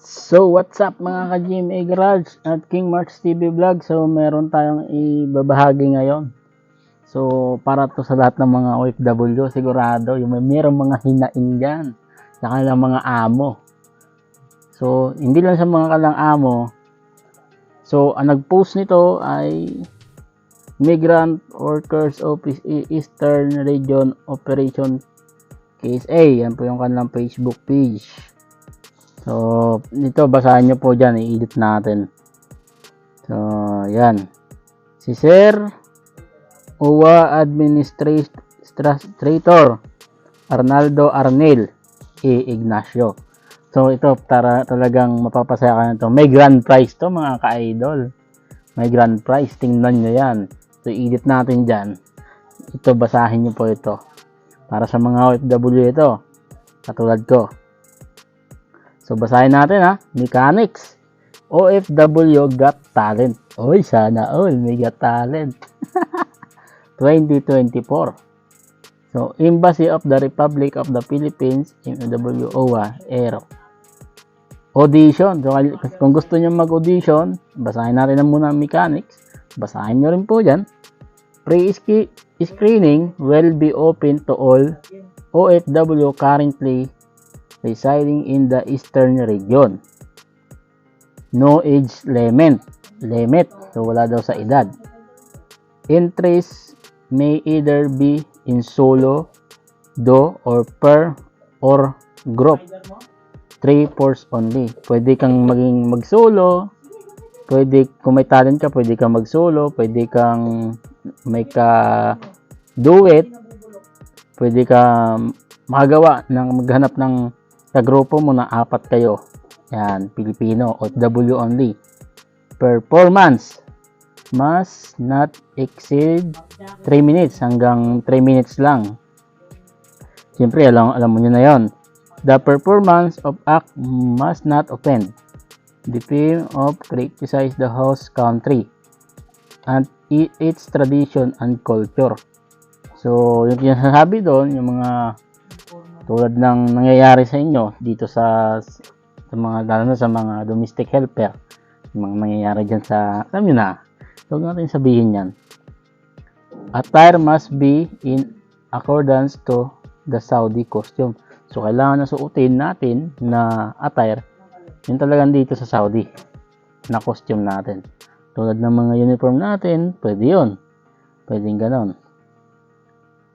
So, what's up mga ka-GMA Garage at King Marks TV Vlog. So, meron tayong ibabahagi ngayon. So, para to sa lahat ng mga OFW, sigurado, yung mayroong mga hinaing dyan sa kanilang mga amo. So, hindi lang sa mga kanilang amo. So, ang nag-post nito ay Migrant Workers Office Eastern Region Operation Case A. Yan po yung kanilang Facebook page. So, dito basahin nyo po dyan, i-edit natin. So, yan. Si Sir UWA Administrator Arnaldo Arnel E. Ignacio. So, ito talagang mapapasaya ka na ito. May grand prize to mga ka-idol. May grand prize. Tingnan nyo yan. So, i-edit natin dyan. Ito, basahin nyo po ito. Para sa mga OFW ito. Katulad ko. So, basahin natin ha. Mechanics. OFW Got Talent. Oy, sana all. May got talent. 2024. So, Embassy of the Republic of the Philippines, MW OWA, Aero. Audition. So, kung gusto nyo mag-audition, basahin natin na muna ang mechanics. Basahin nyo rin po dyan. Pre-screening will be open to all OFW currently residing in the Eastern Region. No age limit. So, wala daw sa edad. Entries may either be in solo, do, or per, or group. 3-4 only. Pwede kang maging mag-solo. Pwede, kung may talent ka, pwede kang mag-solo. Pwede kang may ka-duet. Pwede kang maghanap ng sa grupo mo na 4 kayo. Yan, Pilipino, OFW only. Performance must not exceed 3 minutes hanggang 3 minutes lang. Siyempre, alam mo nyo na yon. The performance of act must not offend the theme of criticize the host country and its tradition and culture. So, yung sinasabi doon, yung mga tulad ng nangyayari sa inyo dito sa mga lalo na sa mga domestic helper, yung mga nangyayari dyan sa, alam nyo na, huwag natin sabihin yan. Attire must be in accordance to the Saudi costume. So, kailangan na suotin natin na attire yun talagang dito sa Saudi na costume natin. Tulad ng mga uniform natin, pwede yun. Pwedeng ganon.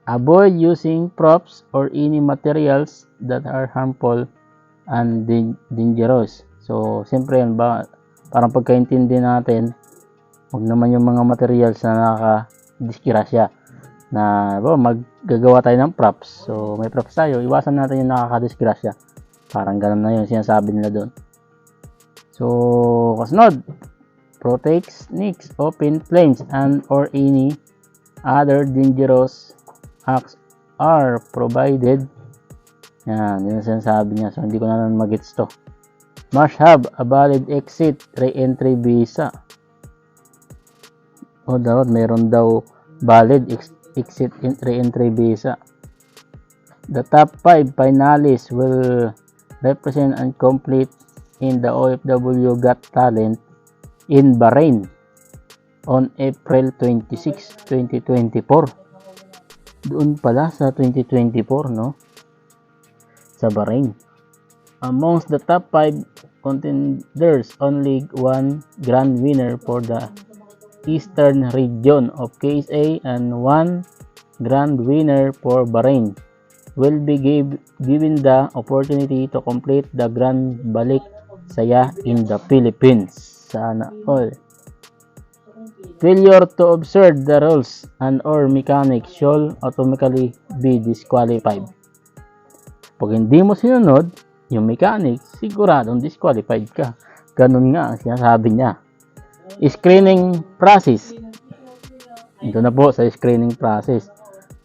Avoid using props or any materials that are harmful and dangerous. So, siyempre yan ba, parang pagkaintindi natin, huwag naman yung mga materials na nakakadisgrasya. Na, maggagawa tayo ng props. So, may props tayo, iwasan natin yung nakakadisgrasya. Parang ganun na yun, sinasabi nila doon. So, kasunod, protect sneaks, open flames, and or any other dangerous acts are provided. Yan, yun ang sinasabi niya. So, hindi ko na mag-gets to. Must have a valid exit re-entry visa. O, dapat meron daw valid exit re-entry visa. The top 5 finalists will represent and complete in the OFW Got Talent in Bahrain on April 26, 2024. Doon pala sa 2024, no? Sa Bahrain. Amongst the top 5 contenders, only one grand winner for the Eastern region of KSA and one grand winner for Bahrain will be given the opportunity to complete the Grand Balik Saya in the Philippines. Sana all. Failure to observe the rules and or mechanics shall automatically be disqualified. Pag hindi mo sinunod yung mechanics, siguradong disqualified ka. Ganun nga ang sinasabi niya. Screening process. Ito na po sa screening process.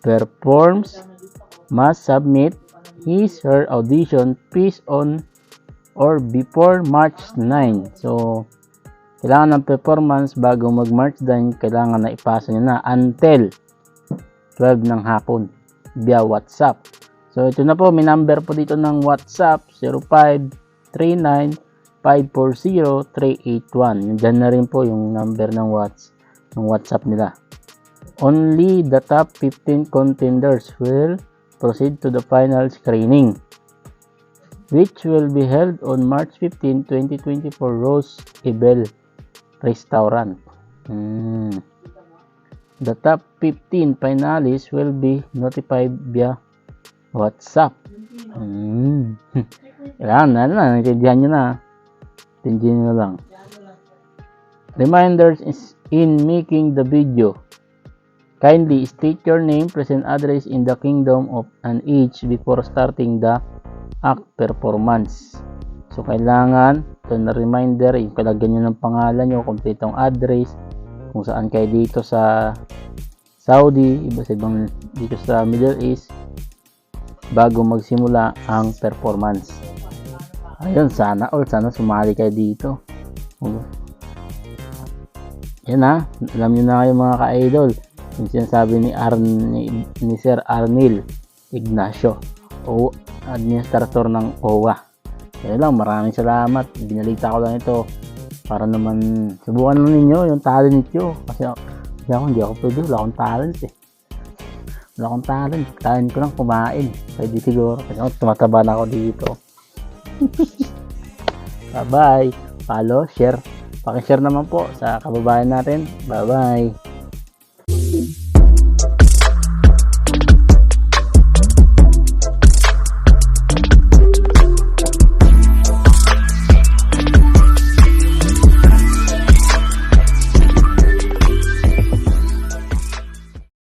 Performs must submit his her audition piece on or before March 9. So, kailangan ng performance bago mag-March 9, kailangan na ipasa nyo na until 12 ng hapon via WhatsApp. So, ito na po, may number po dito ng WhatsApp 0539 540-381. Diyan na rin po yung number ng WhatsApp nila. Only the top 15 contenders will proceed to the final screening, which will be held on March 15, 2024, Rose Ebel Restaurant. The top 15 finalists will be notified via WhatsApp. Kailangan na, naintindihan nyo na. Intindihan nyo lang. Reminders is in making the video. Kindly state your name, present address in the kingdom of an age before starting the act performance. So, kailangan ito na reminder, ikalagyan nyo ng pangalan nyo, kompletong address, kung saan kayo dito sa Saudi, iba sa ibang dito sa Middle East, bago magsimula ang performance. Ayun, sana sumali kayo dito. Yan ha, alam nyo na kayo mga ka-idol. Yung sinasabi ni Sir Arnil Ignacio, administrator ng OWA. Kaya lang, maraming salamat. Binalita ko lang ito para naman subukan lang ninyo yung talent nyo. Kasi hindi ako pwede, wala akong talent eh. Wala akong talent. Talent ko lang kumain. Pwede siguro. Kasi tumataba na ako dito. Bye-bye. Follow, share. Pakishare naman po sa kababayan natin. Bye-bye.